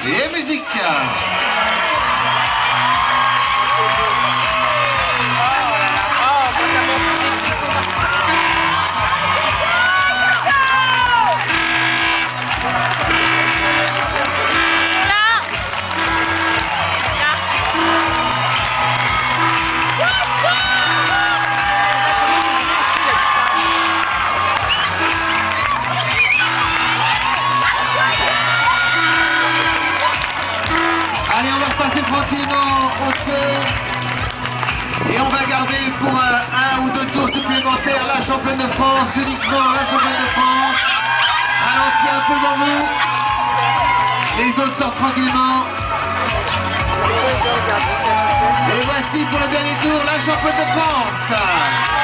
Et musique. Allez, on va repasser tranquillement au feu. Et on va garder pour un ou deux tours supplémentaires la championne de France, uniquement la championne de France. Ralenti un peu devant vous. Les autres sortent tranquillement. Et voici pour le dernier tour la championne de France.